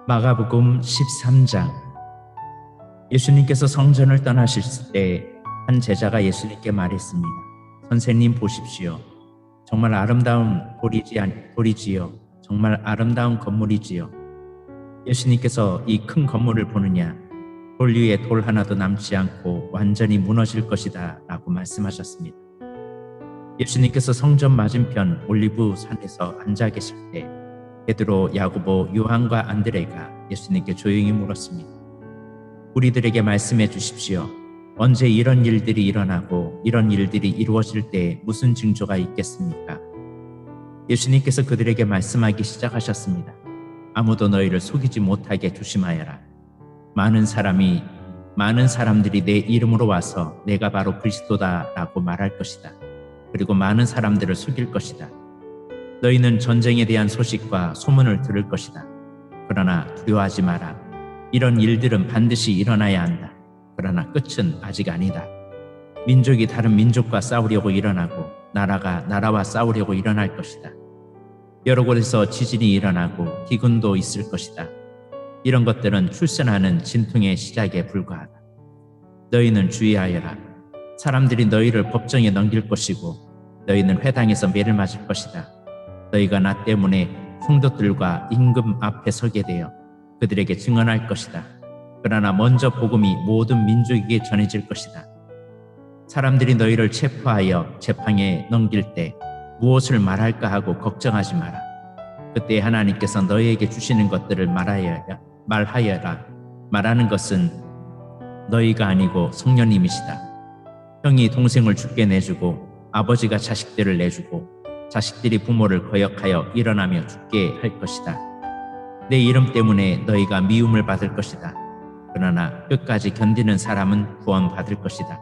마가복음 13장. 예수님께서 성전을 떠나실 때 한 제자가 예수님께 말했습니다. 선생님 보십시오. 정말 아름다운 돌이지요. 정말 아름다운 건물이지요. 예수님께서 이 큰 건물을 보느냐? 돌 위에 돌 하나도 남지 않고 완전히 무너질 것이다 라고 말씀하셨습니다. 예수님께서 성전 맞은편 올리브 산에서 앉아 계실 때 베드로, 야고보, 요한과 안드레가 예수님께 조용히 물었습니다. 우리들에게 말씀해 주십시오. 언제 이런 일들이 일어나고 이런 일들이 이루어질 때 무슨 징조가 있겠습니까? 예수님께서 그들에게 말씀하기 시작하셨습니다. 아무도 너희를 속이지 못하게 조심하여라. 많은 사람들이 내 이름으로 와서 내가 바로 그리스도다 라고 말할 것이다. 그리고 많은 사람들을 속일 것이다. 너희는 전쟁에 대한 소식과 소문을 들을 것이다. 그러나 두려워하지 마라. 이런 일들은 반드시 일어나야 한다. 그러나 끝은 아직 아니다. 민족이 다른 민족과 싸우려고 일어나고 나라가 나라와 싸우려고 일어날 것이다. 여러 곳에서 지진이 일어나고 기근도 있을 것이다. 이런 것들은 출현하는 진통의 시작에 불과하다. 너희는 주의하여라. 사람들이 너희를 법정에 넘길 것이고 너희는 회당에서 매를 맞을 것이다. 너희가 나 때문에 총독들과 임금 앞에 서게 되어 그들에게 증언할 것이다. 그러나 먼저 복음이 모든 민족에게 전해질 것이다. 사람들이 너희를 체포하여 재판에 넘길 때 무엇을 말할까 하고 걱정하지 마라. 그때 하나님께서 너희에게 주시는 것들을 말하여라. 말하는 것은 너희가 아니고 성령님이시다. 형이 동생을 죽게 내주고 아버지가 자식들을 내주고 자식들이 부모를 거역하여 일어나며 죽게 할 것이다. 내 이름 때문에 너희가 미움을 받을 것이다. 그러나 끝까지 견디는 사람은 구원받을 것이다.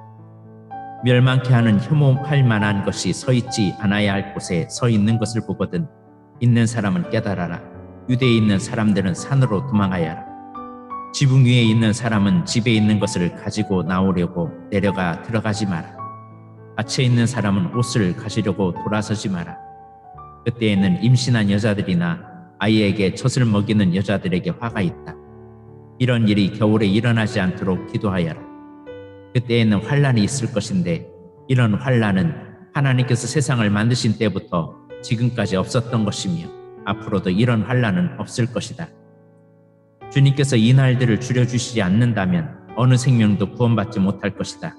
멸망케 하는 혐오할 만한 것이 서 있지 않아야 할 곳에 서 있는 것을 보거든 있는 사람은 깨달아라. 유대에 있는 사람들은 산으로 도망하여라. 지붕 위에 있는 사람은 집에 있는 것을 가지고 나오려고 내려가 들어가지 마라. 밭에 있는 사람은 옷을 가지려고 돌아서지 마라. 그때에는 임신한 여자들이나 아이에게 젖을 먹이는 여자들에게 화가 있다. 이런 일이 겨울에 일어나지 않도록 기도하여라. 그때에는 환란이 있을 것인데 이런 환란은 하나님께서 세상을 만드신 때부터 지금까지 없었던 것이며 앞으로도 이런 환란은 없을 것이다. 주님께서 이 날들을 줄여주시지 않는다면 어느 생명도 구원받지 못할 것이다.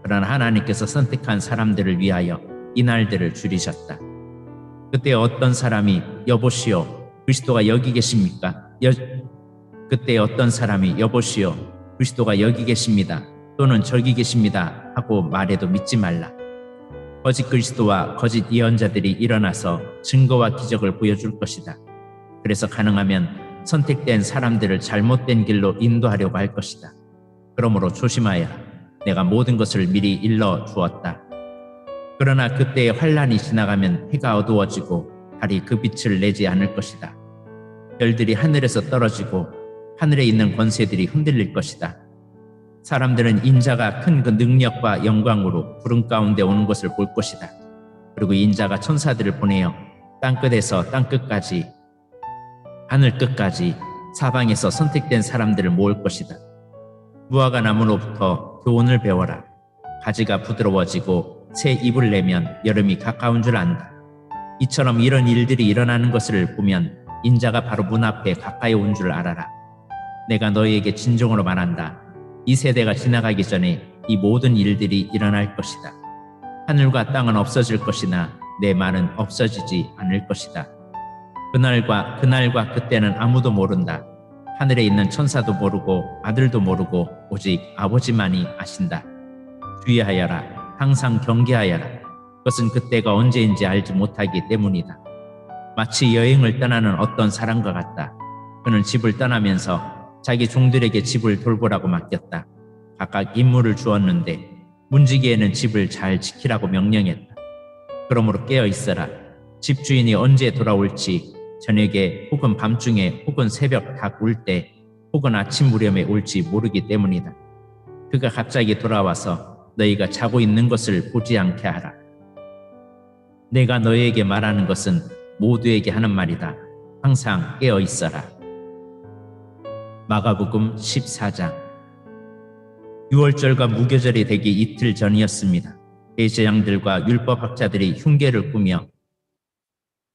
그러나 하나님께서 선택한 사람들을 위하여 이 날들을 줄이셨다. 그때 어떤 사람이 여보시오 그리스도가 여기 계십니까? 그때 어떤 사람이 여보시오 그리스도가 여기 계십니다. 또는 저기 계십니다 하고 말해도 믿지 말라. 거짓 그리스도와 거짓 예언자들이 일어나서 증거와 기적을 보여줄 것이다. 그래서 가능하면 선택된 사람들을 잘못된 길로 인도하려고 할 것이다. 그러므로 조심하여라. 내가 모든 것을 미리 일러 주었다. 그러나 그때의 환란이 지나가면 해가 어두워지고 달이 그 빛을 내지 않을 것이다. 별들이 하늘에서 떨어지고 하늘에 있는 권세들이 흔들릴 것이다. 사람들은 인자가 큰 그 능력과 영광으로 구름 가운데 오는 것을 볼 것이다. 그리고 인자가 천사들을 보내어 땅끝에서 땅끝까지 하늘 끝까지 사방에서 선택된 사람들을 모을 것이다. 무화과 나무로부터 교훈을 배워라. 가지가 부드러워지고 새 잎을 내면 여름이 가까운 줄 안다. 이처럼 이런 일들이 일어나는 것을 보면 인자가 바로 문 앞에 가까이 온 줄 알아라. 내가 너희에게 진정으로 말한다. 이 세대가 지나가기 전에 이 모든 일들이 일어날 것이다. 하늘과 땅은 없어질 것이나 내 말은 없어지지 않을 것이다. 그날과 그때는 아무도 모른다. 하늘에 있는 천사도 모르고 아들도 모르고 오직 아버지만이 아신다. 주의하여라. 항상 경계하여라. 그것은 그때가 언제인지 알지 못하기 때문이다. 마치 여행을 떠나는 어떤 사람과 같다. 그는 집을 떠나면서 자기 종들에게 집을 돌보라고 맡겼다. 각각 임무를 주었는데 문지기에는 집을 잘 지키라고 명령했다. 그러므로 깨어 있어라. 집주인이 언제 돌아올지 저녁에 혹은 밤중에 혹은 새벽 닭 울 때 혹은 아침 무렵에 올지 모르기 때문이다. 그가 갑자기 돌아와서 너희가 자고 있는 것을 보지 않게 하라. 내가 너희에게 말하는 것은 모두에게 하는 말이다. 항상 깨어 있어라. 마가복음 14장. 6월절과 무교절이 되기 이틀 전이었습니다. 대제사장들과 율법학자들이 흉계를 꾸며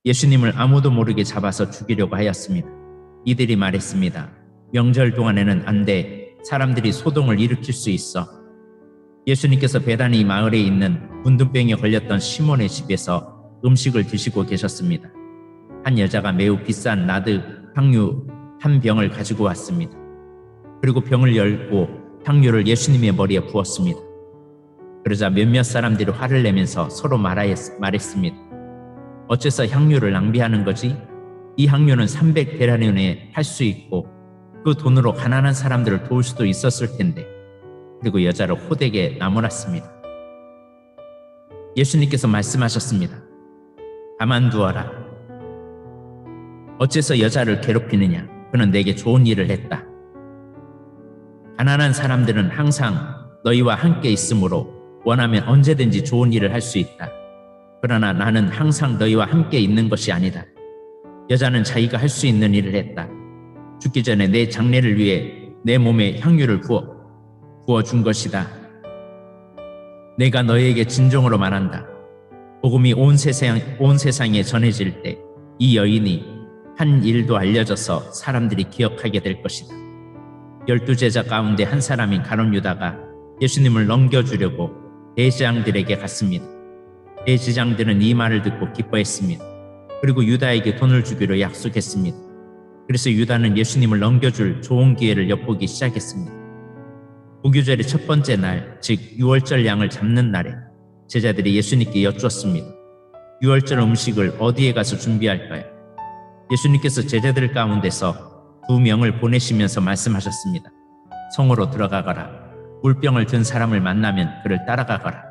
예수님을 아무도 모르게 잡아서 죽이려고 하였습니다. 이들이 말했습니다. 명절 동안에는 안 돼. 사람들이 소동을 일으킬 수 있어. 예수님께서 베다니 마을에 있는 문둥병에 걸렸던 시몬의 집에서 음식을 드시고 계셨습니다. 한 여자가 매우 비싼 나드 향유 한 병을 가지고 왔습니다. 그리고 병을 열고 향유를 예수님의 머리에 부었습니다. 그러자 몇몇 사람들이 화를 내면서 서로 말했습니다. 어째서 향유를 낭비하는 거지? 이 향유는 300데나리온에 팔 수 있고 그 돈으로 가난한 사람들을 도울 수도 있었을 텐데. 그리고 여자를 호되게 나무랐습니다. 예수님께서 말씀하셨습니다. 가만두어라. 어째서 여자를 괴롭히느냐? 그는 내게 좋은 일을 했다. 가난한 사람들은 항상 너희와 함께 있으므로 원하면 언제든지 좋은 일을 할 수 있다. 그러나 나는 항상 너희와 함께 있는 것이 아니다. 여자는 자기가 할 수 있는 일을 했다. 죽기 전에 내 장례를 위해 내 몸에 향유를 부어준 것이다. 내가 너희에게 진정으로 말한다. 복음이 온 세상에 전해질 때 이 여인이 한 일도 알려져서 사람들이 기억하게 될 것이다. 12제자 가운데 한 사람인 가룟 유다가 예수님을 넘겨주려고 대제사장들에게 갔습니다. 대제사장들은 이 말을 듣고 기뻐했습니다. 그리고 유다에게 돈을 주기로 약속했습니다. 그래서 유다는 예수님을 넘겨줄 좋은 기회를 엿보기 시작했습니다. 무교절의 첫 번째 날, 즉 6월절 양을 잡는 날에 제자들이 예수님께 여쭈었습니다. 6월절 음식을 어디에 가서 준비할까요? 예수님께서 제자들 가운데서 2명을 보내시면서 말씀하셨습니다. 성으로 들어가거라. 물병을 든 사람을 만나면 그를 따라가거라.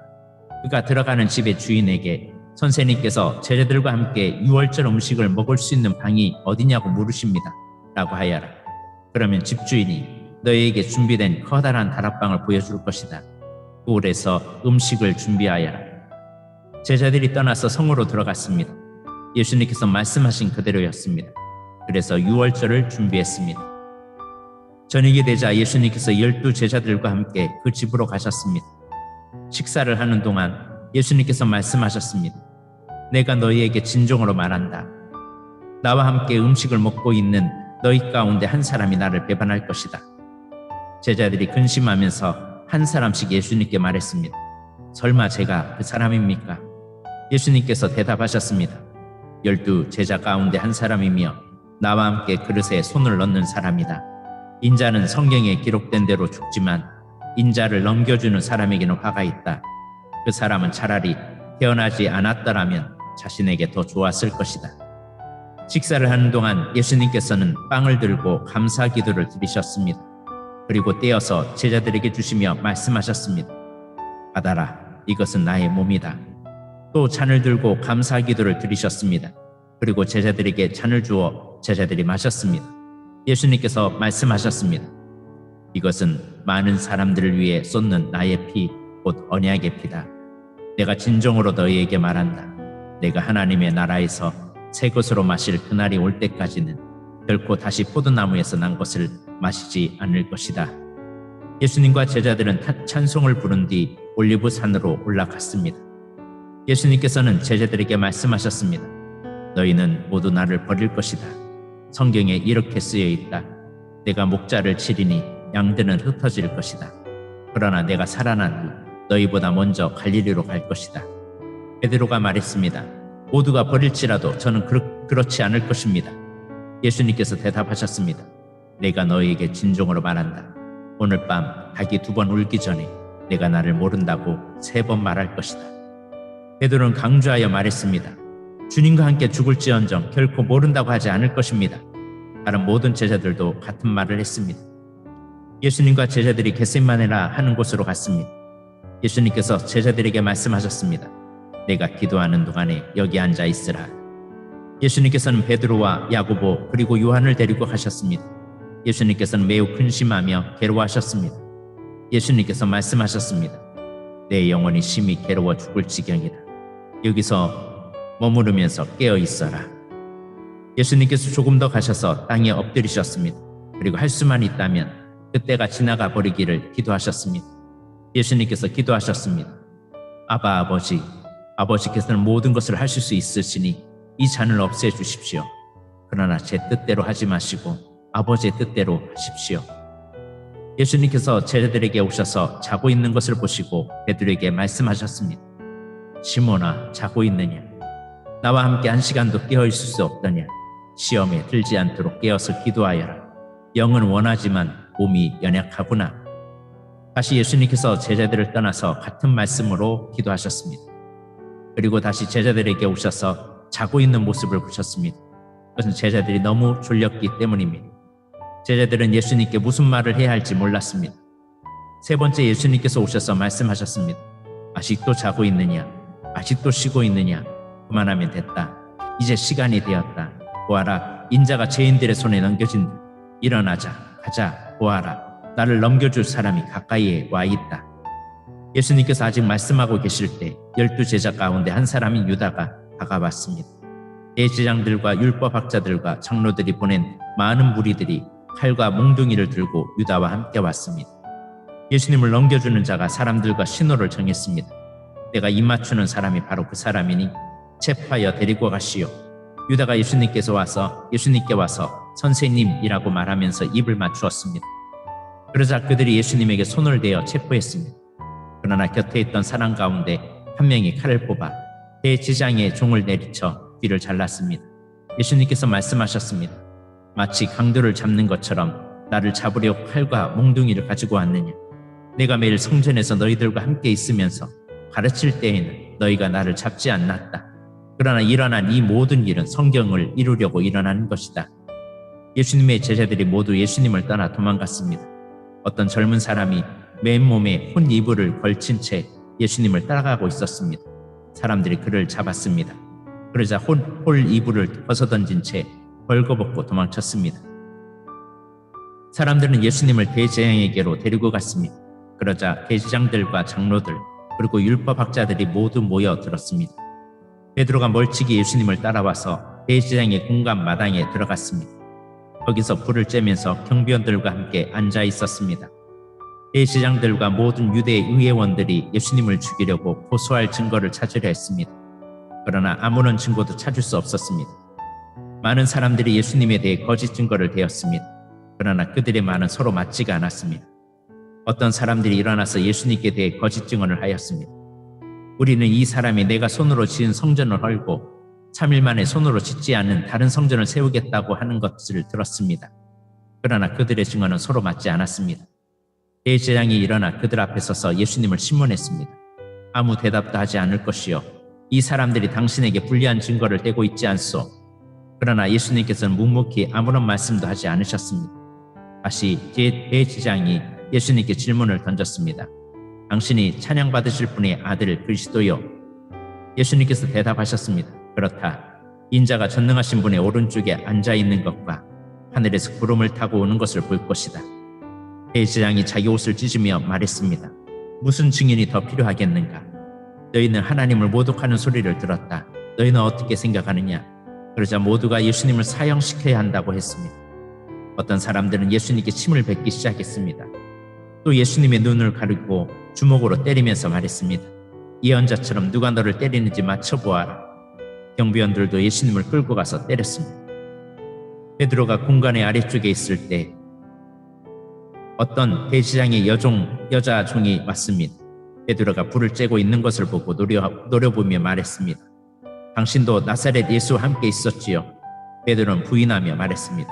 그가 들어가는 집의 주인에게 선생님께서 제자들과 함께 6월절 음식을 먹을 수 있는 방이 어디냐고 물으십니다. 라고 하여라. 그러면 집주인이 너희에게 준비된 커다란 다락방을 보여줄 것이다. 그 홀에서 음식을 준비하여라. 제자들이 떠나서 성으로 들어갔습니다. 예수님께서 말씀하신 그대로였습니다. 그래서 6월절을 준비했습니다. 저녁이 되자 예수님께서 12제자들과 함께 그 집으로 가셨습니다. 식사를 하는 동안 예수님께서 말씀하셨습니다. 내가 너희에게 진정으로 말한다. 나와 함께 음식을 먹고 있는 너희 가운데 한 사람이 나를 배반할 것이다. 제자들이 근심하면서 한 사람씩 예수님께 말했습니다. 설마 제가 그 사람입니까? 예수님께서 대답하셨습니다. 12제자 가운데 한 사람이며 나와 함께 그릇에 손을 넣는 사람이다. 인자는 성경에 기록된 대로 죽지만 인자를 넘겨주는 사람에게는 화가 있다. 그 사람은 차라리 태어나지 않았더라면 자신에게 더 좋았을 것이다. 식사를 하는 동안 예수님께서는 빵을 들고 감사 기도를 드리셨습니다. 그리고 떼어서 제자들에게 주시며 말씀하셨습니다. 받아라. 이것은 나의 몸이다. 또 잔을 들고 감사 기도를 드리셨습니다. 그리고 제자들에게 잔을 주어 제자들이 마셨습니다. 예수님께서 말씀하셨습니다. 이것은 많은 사람들을 위해 쏟는 나의 피, 곧 언약의 피다. 내가 진정으로 너희에게 말한다. 내가 하나님의 나라에서 새 것으로 마실 그날이 올 때까지는 결코 다시 포도나무에서 난 것을 마시지 않을 것이다. 예수님과 제자들은 찬송을 부른 뒤 올리브산으로 올라갔습니다. 예수님께서는 제자들에게 말씀하셨습니다. 너희는 모두 나를 버릴 것이다. 성경에 이렇게 쓰여 있다. 내가 목자를 치리니 양들은 흩어질 것이다. 그러나 내가 살아난 후 너희보다 먼저 갈릴리로 갈 것이다. 베드로가 말했습니다. 모두가 버릴지라도 저는 그렇지 않을 것입니다. 예수님께서 대답하셨습니다. 내가 너희에게 진정으로 말한다. 오늘 밤 닭이 2번 울기 전에 내가 나를 모른다고 3번 말할 것이다. 베드로는 강조하여 말했습니다. 주님과 함께 죽을지언정 결코 모른다고 하지 않을 것입니다. 다른 모든 제자들도 같은 말을 했습니다. 예수님과 제자들이 겟세마네라 하는 곳으로 갔습니다. 예수님께서 제자들에게 말씀하셨습니다. 내가 기도하는 동안에 여기 앉아 있으라. 예수님께서는 베드로와 야고보 그리고 요한을 데리고 가셨습니다. 예수님께서는 매우 근심하며 괴로워하셨습니다. 예수님께서 말씀하셨습니다. 내 영혼이 심히 괴로워 죽을 지경이다. 여기서 머무르면서 깨어 있어라. 예수님께서 조금 더 가셔서 땅에 엎드리셨습니다. 그리고 할 수만 있다면 그때가 지나가 버리기를 기도하셨습니다. 예수님께서 기도하셨습니다. 아바 아버지, 아버지께서는 모든 것을 하실 수 있으시니 이 잔을 없애 주십시오. 그러나 제 뜻대로 하지 마시고 아버지의 뜻대로 하십시오. 예수님께서 제자들에게 오셔서 자고 있는 것을 보시고 베드로에게 말씀하셨습니다. 시몬아, 자고 있느냐? 나와 함께 한 시간도 깨어 있을 수 없더냐? 시험에 들지 않도록 깨어서 기도하여라. 영은 원하지만 몸이 연약하구나. 다시 예수님께서 제자들을 떠나서 같은 말씀으로 기도하셨습니다. 그리고 다시 제자들에게 오셔서 자고 있는 모습을 보셨습니다. 그것은 제자들이 너무 졸렸기 때문입니다. 제자들은 예수님께 무슨 말을 해야 할지 몰랐습니다. 세 번째 예수님께서 오셔서 말씀하셨습니다. 아직도 자고 있느냐? 아직도 쉬고 있느냐? 그만하면 됐다. 이제 시간이 되었다. 보아라, 인자가 죄인들의 손에 넘겨진다. 일어나자, 가자, 보아라. 나를 넘겨줄 사람이 가까이에 와 있다. 예수님께서 아직 말씀하고 계실 때 12제자 가운데 한 사람인 유다가 다가왔습니다. 대제장들과 율법학자들과 장로들이 보낸 많은 무리들이 칼과 몽둥이를 들고 유다와 함께 왔습니다. 예수님을 넘겨주는 자가 사람들과 신호를 정했습니다. 내가 입 맞추는 사람이 바로 그 사람이니 체포하여 데리고 가시오. 유다가 예수님께 와서 선생님이라고 말하면서 입을 맞추었습니다. 그러자 그들이 예수님에게 손을 대어 체포했습니다. 그러나 곁에 있던 사람 가운데 한 명이 칼을 뽑아 대제장의 종을 내리쳐 귀를 잘랐습니다. 예수님께서 말씀하셨습니다. 마치 강도를 잡는 것처럼 나를 잡으려 칼과 몽둥이를 가지고 왔느냐? 내가 매일 성전에서 너희들과 함께 있으면서 가르칠 때에는 너희가 나를 잡지 않았다. 그러나 일어난 이 모든 일은 성경을 이루려고 일어나는 것이다. 예수님의 제자들이 모두 예수님을 떠나 도망갔습니다. 어떤 젊은 사람이 맨몸에 혼 이불을 걸친 채 예수님을 따라가고 있었습니다. 사람들이 그를 잡았습니다. 그러자 홀 이불을 벗어던진 채 벌거벗고 도망쳤습니다. 사람들은 예수님을 대제장에게로 데리고 갔습니다. 그러자 대제장들과 장로들 그리고 율법학자들이 모두 모여들었습니다. 베드로가 멀찍이 예수님을 따라와서 대제장의 공간 마당에 들어갔습니다. 거기서 불을 쬐면서 경비원들과 함께 앉아 있었습니다. 대제장들과 모든 유대 의회원들이 예수님을 죽이려고 고소할 증거를 찾으려 했습니다. 그러나 아무런 증거도 찾을 수 없었습니다. 많은 사람들이 예수님에 대해 거짓 증거를 대었습니다. 그러나 그들의 말은 서로 맞지가 않았습니다. 어떤 사람들이 일어나서 예수님께 대해 거짓 증언을 하였습니다. 우리는 이 사람이 내가 손으로 지은 성전을 헐고 3일 만에 손으로 짓지 않은 다른 성전을 세우겠다고 하는 것을 들었습니다. 그러나 그들의 증언은 서로 맞지 않았습니다. 대제장이 일어나 그들 앞에 서서 예수님을 신문했습니다. 아무 대답도 하지 않을 것이요. 이 사람들이 당신에게 불리한 증거를 대고 있지 않소. 그러나 예수님께서는 묵묵히 아무런 말씀도 하지 않으셨습니다. 다시 대제장이 예수님께 질문을 던졌습니다. 당신이 찬양받으실 분의 아들 그리스도요? 예수님께서 대답하셨습니다. 그렇다. 인자가 전능하신 분의 오른쪽에 앉아있는 것과 하늘에서 구름을 타고 오는 것을 볼 것이다. 대제장이 자기 옷을 찢으며 말했습니다. 무슨 증인이 더 필요하겠는가? 너희는 하나님을 모독하는 소리를 들었다. 너희는 어떻게 생각하느냐? 그러자 모두가 예수님을 사형시켜야 한다고 했습니다. 어떤 사람들은 예수님께 침을 뱉기 시작했습니다. 또 예수님의 눈을 가리고 주먹으로 때리면서 말했습니다. 예언자처럼 누가 너를 때리는지 맞춰보아라. 경비원들도 예수님을 끌고 가서 때렸습니다. 베드로가 공간의 아래쪽에 있을 때 어떤 대제장의 여자 종이 왔습니다. 베드로가 불을 쬐고 있는 것을 보고 노려보며 말했습니다. 당신도 나사렛 예수와 함께 있었지요? 베드로는 부인하며 말했습니다.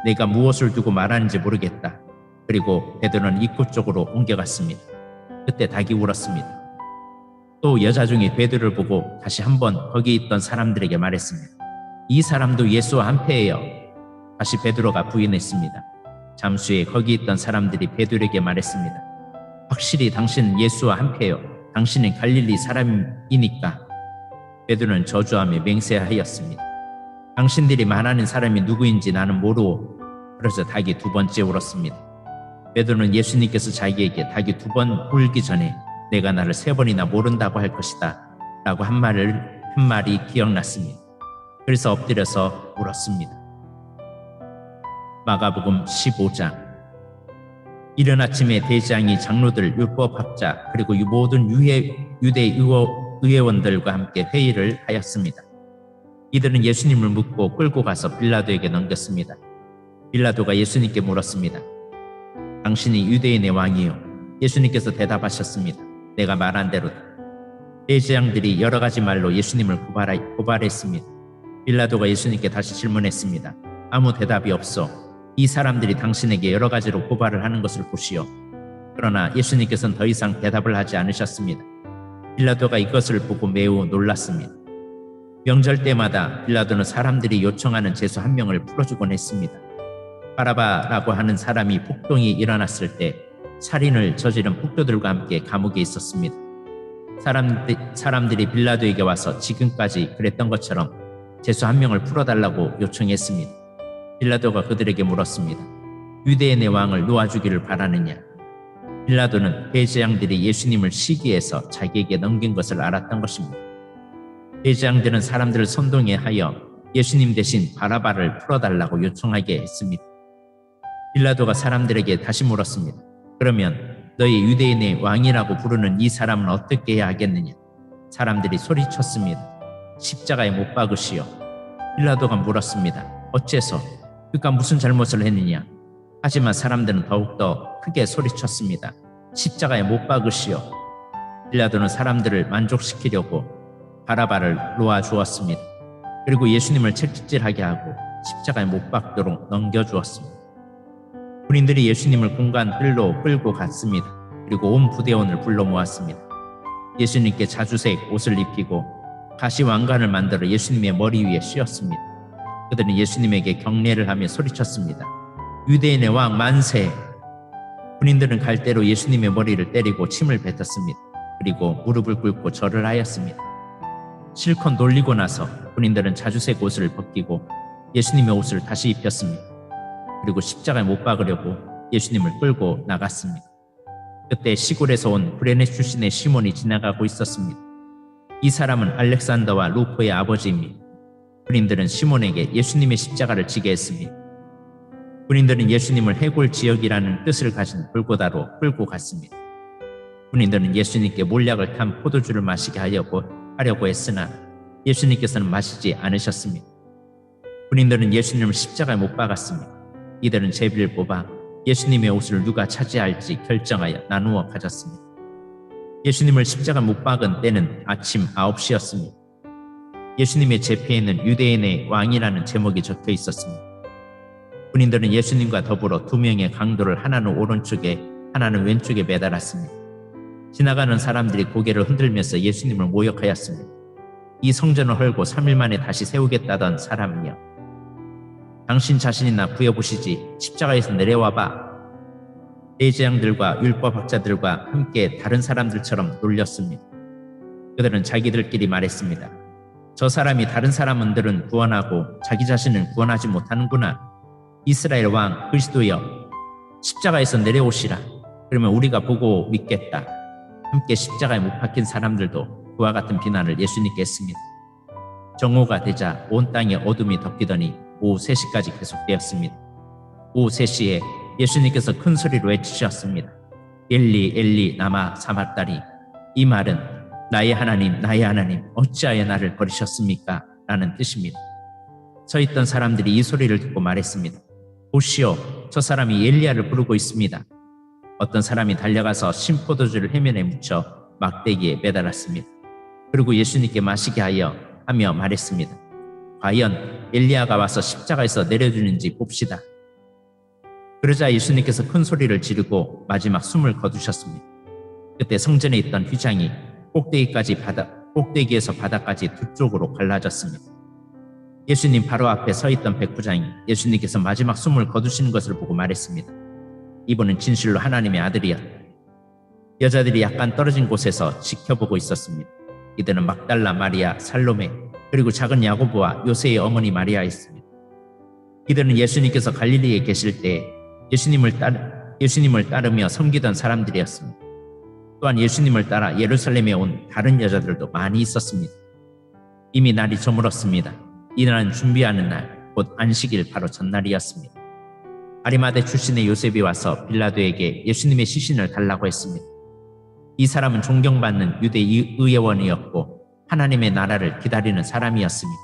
내가 무엇을 두고 말하는지 모르겠다. 그리고 베드로는 입구 쪽으로 옮겨갔습니다. 그때 닭이 울었습니다. 또 여자 중에 베드로를 보고 다시 한번 거기 있던 사람들에게 말했습니다. 이 사람도 예수와 한패예요. 다시 베드로가 부인했습니다. 잠시 후에 거기 있던 사람들이 베드로에게 말했습니다. 확실히 당신은 예수와 한패요. 당신은 갈릴리 사람이니까. 베드로는 저주하며 맹세하였습니다. 당신들이 말하는 사람이 누구인지 나는 모르오. 그래서 닭이 두 번째 울었습니다. 베드로는 예수님께서 자기에게 닭이 두 번 울기 전에 내가 나를 세 번이나 모른다고 할 것이다 라고 한 말이 기억났습니다. 그래서 엎드려서 울었습니다. 마가복음 15장. 이른 아침에 대제장이 장로들, 율법학자 그리고 모든 유대 의회원들과 함께 회의를 하였습니다. 이들은 예수님을 묻고 끌고 가서 빌라도에게 넘겼습니다. 빌라도가 예수님께 물었습니다. 당신이 유대인의 왕이요? 예수님께서 대답하셨습니다. 내가 말한 대로다. 대제장들이 여러 가지 말로 예수님을 고발했습니다. 빌라도가 예수님께 다시 질문했습니다. 아무 대답이 없어 이 사람들이 당신에게 여러 가지로 고발을 하는 것을 보시오. 그러나 예수님께서는 더 이상 대답을 하지 않으셨습니다. 빌라도가 이것을 보고 매우 놀랐습니다. 명절 때마다 빌라도는 사람들이 요청하는 죄수 한 명을 풀어주곤 했습니다. 바라바라고 하는 사람이 폭동이 일어났을 때 살인을 저지른 폭도들과 함께 감옥에 있었습니다. 사람들이 빌라도에게 와서 지금까지 그랬던 것처럼 죄수 한 명을 풀어달라고 요청했습니다. 빌라도가 그들에게 물었습니다. 유대인의 왕을 놓아주기를 바라느냐? 빌라도는 대제장들이 예수님을 시기해서 자기에게 넘긴 것을 알았던 것입니다. 대제장들은 사람들을 선동해 하여 예수님 대신 바라바를 풀어달라고 요청하게 했습니다. 빌라도가 사람들에게 다시 물었습니다. 그러면 너희 유대인의 왕이라고 부르는 이 사람은 어떻게 해야 하겠느냐? 사람들이 소리쳤습니다. 십자가에 못 박으시오. 빌라도가 물었습니다. 어째서? 그가 무슨 잘못을 했느냐? 하지만 사람들은 더욱더 크게 소리쳤습니다. 십자가에 못 박으시오. 빌라도는 사람들을 만족시키려고 바라바를 놓아주었습니다. 그리고 예수님을 채찍질하게 하고 십자가에 못 박도록 넘겨주었습니다. 군인들이 예수님을 공간 뜰로 끌고 갔습니다. 그리고 온 부대원을 불러 모았습니다. 예수님께 자주색 옷을 입히고 가시 왕관을 만들어 예수님의 머리 위에 씌웠습니다. 그들은 예수님에게 경례를 하며 소리쳤습니다. 유대인의 왕 만세! 군인들은 갈대로 예수님의 머리를 때리고 침을 뱉었습니다. 그리고 무릎을 꿇고 절을 하였습니다. 실컷 놀리고 나서 군인들은 자주색 옷을 벗기고 예수님의 옷을 다시 입혔습니다. 그리고 십자가에 못 박으려고 예수님을 끌고 나갔습니다. 그때 시골에서 온 구레네 출신의 시몬이 지나가고 있었습니다. 이 사람은 알렉산더와 루포의 아버지입니다. 군인들은 시몬에게 예수님의 십자가를 지게 했습니다. 군인들은 예수님을 해골 지역이라는 뜻을 가진 골고다로 끌고 갔습니다. 군인들은 예수님께 몰약을 탄 포도주를 마시게 하려고 했으나 예수님께서는 마시지 않으셨습니다. 군인들은 예수님을 십자가에 못 박았습니다. 이들은 제비를 뽑아 예수님의 옷을 누가 차지할지 결정하여 나누어 가졌습니다. 예수님을 십자가 못 박은 때는 아침 9시였습니다. 예수님의 제패에는 유대인의 왕이라는 제목이 적혀 있었습니다. 군인들은 예수님과 더불어 두 명의 강도를 하나는 오른쪽에 하나는 왼쪽에 매달았습니다. 지나가는 사람들이 고개를 흔들면서 예수님을 모욕하였습니다. 이 성전을 헐고 3일 만에 다시 세우겠다던 사람이여, 당신 자신이나 부여보시지 십자가에서 내려와봐. 대제장들과 율법학자들과 함께 다른 사람들처럼 놀렸습니다. 그들은 자기들끼리 말했습니다. 저 사람이 다른 사람들은 구원하고 자기 자신은 구원하지 못하는구나. 이스라엘 왕 그리스도여, 십자가에서 내려오시라. 그러면 우리가 보고 믿겠다. 함께 십자가에 못 박힌 사람들도 그와 같은 비난을 예수님께 했습니다. 정오가 되자 온 땅에 어둠이 덮이더니 오후 3시까지 계속되었습니다. 오후 3시에 예수님께서 큰 소리로 외치셨습니다. 엘리 엘리 라마 사박다니. 이 말은 나의 하나님 어찌하여 나를 버리셨습니까? 라는 뜻입니다. 서 있던 사람들이 이 소리를 듣고 말했습니다. 보시오, 저 사람이 엘리야를 부르고 있습니다. 어떤 사람이 달려가서 신포도주를 해면에 묻혀 막대기에 매달았습니다. 그리고 예수님께 마시게 하며 말했습니다. 과연 엘리야가 와서 십자가에서 내려주는지 봅시다. 그러자 예수님께서 큰 소리를 지르고 마지막 숨을 거두셨습니다. 그때 성전에 있던 휘장이 꼭대기에서 바닥까지 두 쪽으로 갈라졌습니다. 예수님 바로 앞에 서 있던 백부장이 예수님께서 마지막 숨을 거두시는 것을 보고 말했습니다. 이분은 진실로 하나님의 아들이야. 여자들이 약간 떨어진 곳에서 지켜보고 있었습니다. 이들은 막달라 마리아, 살로메, 그리고 작은 야고보와 요새의 어머니 마리아였습니다. 이들은 예수님께서 갈릴리에 계실 때 예수님을 따르며 섬기던 사람들이었습니다. 또한 예수님을 따라 예루살렘에 온 다른 여자들도 많이 있었습니다. 이미 날이 저물었습니다. 이 날은 준비하는 날, 곧 안식일 바로 전날이었습니다. 아리마대 출신의 요셉이 와서 빌라도에게 예수님의 시신을 달라고 했습니다. 이 사람은 존경받는 유대 의회원이었고 하나님의 나라를 기다리는 사람이었습니다.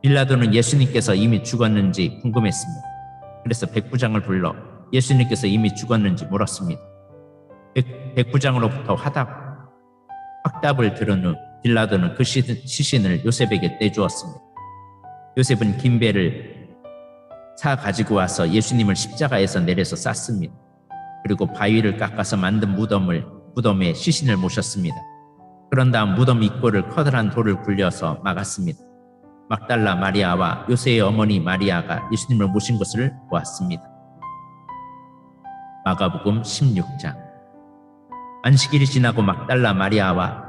빌라도는 예수님께서 이미 죽었는지 궁금했습니다. 그래서 백부장을 불러 예수님께서 이미 죽었는지 물었습니다. 백부장으로부터 확답을 들은 후 빌라도는 그 시신을 요셉에게 떼주었습니다. 요셉은 긴 배를 사 가지고 와서 예수님을 십자가에서 내려서 쌌습니다. 그리고 바위를 깎아서 만든 무덤에 시신을 모셨습니다. 그런 다음 무덤 입구를 커다란 돌을 굴려서 막았습니다. 막달라 마리아와 요새의 어머니 마리아가 예수님을 모신 것을 보았습니다. 마가복음 16장. 안식일이 지나고 막달라 마리아와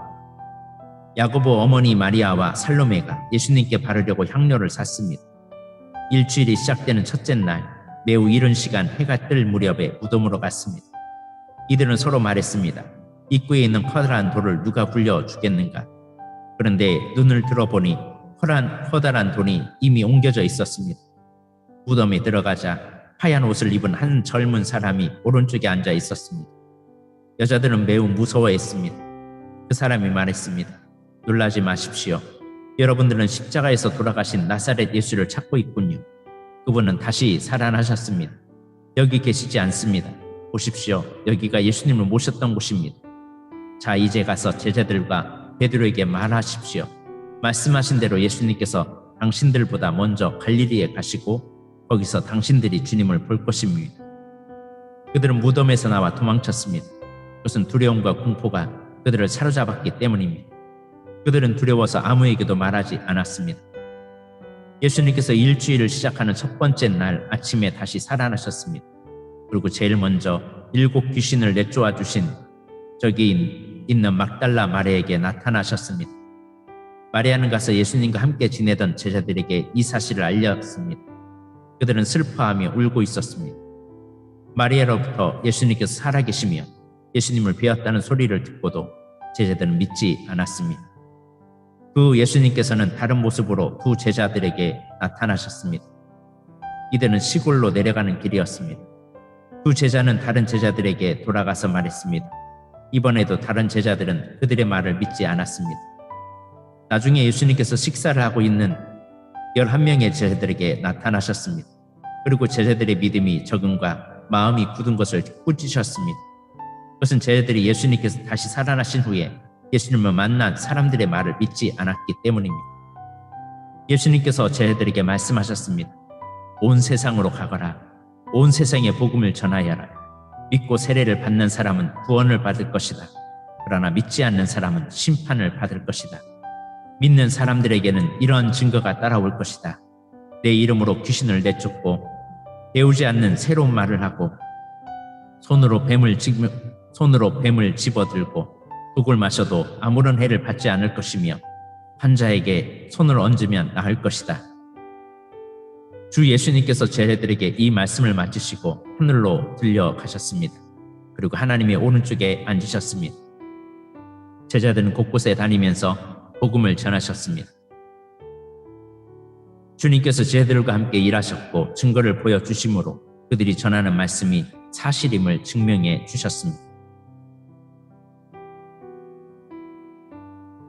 야고보 어머니 마리아와 살로메가 예수님께 바르려고 향료를 샀습니다. 일주일이 시작되는 첫째 날 매우 이른 시간 해가 뜰 무렵에 무덤으로 갔습니다. 이들은 서로 말했습니다. 입구에 있는 커다란 돌을 누가 굴려 주겠는가? 그런데 눈을 들어보니 커다란 돌이 이미 옮겨져 있었습니다. 무덤에 들어가자 하얀 옷을 입은 한 젊은 사람이 오른쪽에 앉아 있었습니다. 여자들은 매우 무서워했습니다. 그 사람이 말했습니다. 놀라지 마십시오. 여러분들은 십자가에서 돌아가신 나사렛 예수를 찾고 있군요. 그분은 다시 살아나셨습니다. 여기 계시지 않습니다. 보십시오. 여기가 예수님을 모셨던 곳입니다. 자, 이제 가서 제자들과 베드로에게 말하십시오. 말씀하신 대로 예수님께서 당신들보다 먼저 갈릴리에 가시고 거기서 당신들이 주님을 볼 것입니다. 그들은 무덤에서 나와 도망쳤습니다. 그것은 두려움과 공포가 그들을 사로잡았기 때문입니다. 그들은 두려워서 아무에게도 말하지 않았습니다. 예수님께서 일주일을 시작하는 첫 번째 날 아침에 다시 살아나셨습니다. 그리고 제일 먼저 7 귀신을 내쫓아 주신 저기 있는 막달라 마리아에게 나타나셨습니다. 마리아는 가서 예수님과 함께 지내던 제자들에게 이 사실을 알렸습니다. 그들은 슬퍼하며 울고 있었습니다. 마리아로부터 예수님께서 살아계시며 예수님을 배웠다는 소리를 듣고도 제자들은 믿지 않았습니다. 그 예수님께서는 다른 모습으로 두 제자들에게 나타나셨습니다. 이들은 시골로 내려가는 길이었습니다. 두 제자는 다른 제자들에게 돌아가서 말했습니다. 이번에도 다른 제자들은 그들의 말을 믿지 않았습니다. 나중에 예수님께서 식사를 하고 있는 11명의 제자들에게 나타나셨습니다. 그리고 제자들의 믿음이 적음과 마음이 굳은 것을 꾸짖으셨습니다. 그것은 제자들이 예수님께서 다시 살아나신 후에 예수님을 만난 사람들의 말을 믿지 않았기 때문입니다. 예수님께서 제자들에게 말씀하셨습니다. 온 세상으로 가거라. 온 세상에 복음을 전하여라. 믿고 세례를 받는 사람은 구원을 받을 것이다. 그러나 믿지 않는 사람은 심판을 받을 것이다. 믿는 사람들에게는 이런 증거가 따라올 것이다. 내 이름으로 귀신을 내쫓고 배우지 않는 새로운 말을 하고 손으로 뱀을 집어들고 독을 마셔도 아무런 해를 받지 않을 것이며 환자에게 손을 얹으면 나을 것이다. 주 예수님께서 제자들에게 이 말씀을 마치시고 하늘로 들려가셨습니다. 그리고 하나님의 오른쪽에 앉으셨습니다. 제자들은 곳곳에 다니면서 복음을 전하셨습니다. 주님께서 제자들과 함께 일하셨고 증거를 보여주심으로 그들이 전하는 말씀이 사실임을 증명해 주셨습니다.